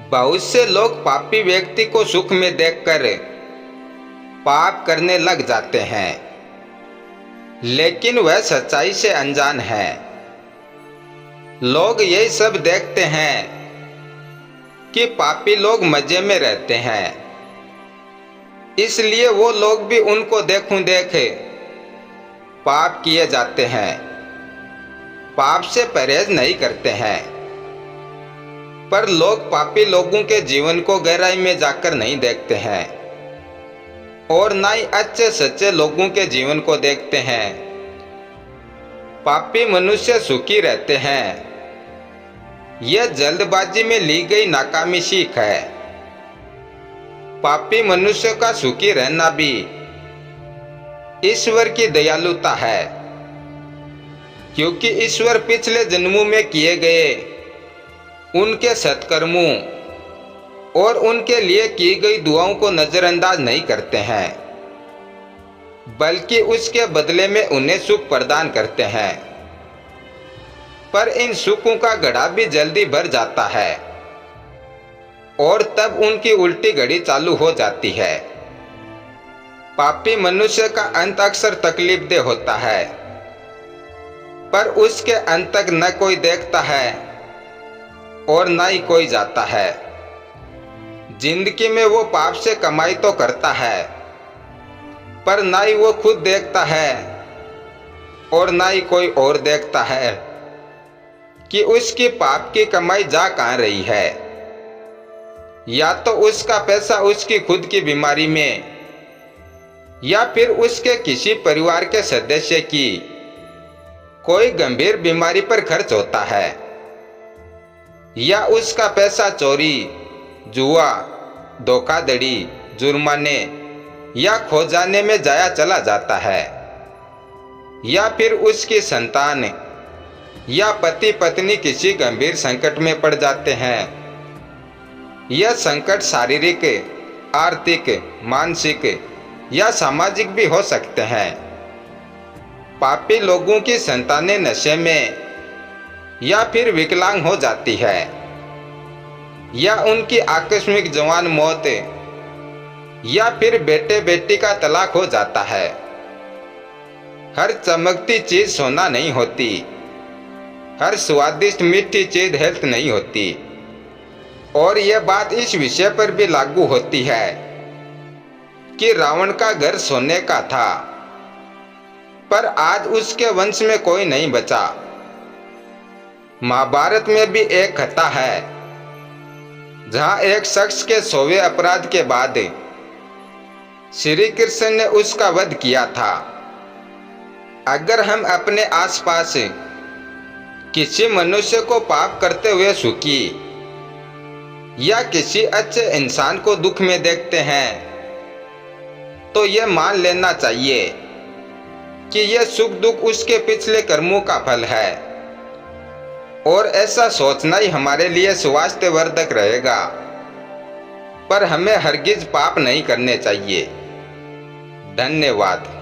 बहुत से लोग पापी व्यक्ति को सुख में देखकर पाप करने लग जाते हैं, लेकिन वह सच्चाई से अनजान है। लोग यही सब देखते हैं कि पापी लोग मजे में रहते हैं, इसलिए वो लोग भी उनको देखूं देखे पाप किए जाते हैं, पाप से परहेज नहीं करते हैं। पर लोग पापी लोगों के जीवन को गहराई में जाकर नहीं देखते हैं और ना ही अच्छे सच्चे लोगों के जीवन को देखते हैं। पापी मनुष्य सुखी रहते हैं, यह जल्दबाजी में ली गई नाकामी सीख है। पापी मनुष्य का सुखी रहना भी ईश्वर की दयालुता है, क्योंकि ईश्वर पिछले जन्मों में किए गए उनके सत्कर्मों और उनके लिए की गई दुआओं को नजरअंदाज नहीं करते हैं, बल्कि उसके बदले में उन्हें सुख प्रदान करते हैं। पर इन सुखों का घड़ा भी जल्दी भर जाता है और तब उनकी उल्टी घड़ी चालू हो जाती है। पापी मनुष्य का अंत अक्सर तकलीफदेह होता है, पर उसके अंत तक न कोई देखता है और न ही कोई जाता है। जिंदगी में वो पाप से कमाई तो करता है, पर ना ही वो खुद देखता है और ना ही कोई और देखता है कि उसकी पाप की कमाई जा कहाँ रही है। या तो उसका पैसा उसकी खुद की बीमारी में या फिर उसके किसी परिवार के सदस्य की कोई गंभीर बीमारी पर खर्च होता है, या उसका पैसा चोरी, जुआ, धोखाधड़ी, जुर्माने या खो जाने में जाया चला जाता है, या फिर उसकी संतान या पति पत्नी किसी गंभीर संकट में पड़ जाते हैं। यह संकट शारीरिक, आर्थिक, मानसिक या सामाजिक भी हो सकते हैं। पापी लोगों की संतानें नशे में या फिर विकलांग हो जाती है, या उनकी आकस्मिक जवान मौत, या फिर बेटे बेटी का तलाक हो जाता है। हर चमकती चीज सोना नहीं होती, हर स्वादिष्ट मीठी चीज हेल्थ नहीं होती। और यह बात इस विषय पर भी लागू होती है कि रावण का घर सोने का था, पर आज उसके वंश में कोई नहीं बचा। महाभारत में भी एक कथा है जहां एक शख्स के 100वें अपराध के बाद श्री कृष्ण ने उसका वध किया था। अगर हम अपने आसपास किसी मनुष्य को पाप करते हुए सुखी या किसी अच्छे इंसान को दुख में देखते हैं, तो यह मान लेना चाहिए कि यह सुख दुख उसके पिछले कर्मों का फल है, और ऐसा सोचना ही हमारे लिए स्वास्थ्यवर्धक रहेगा। पर हमें हरगिज पाप नहीं करने चाहिए। धन्यवाद।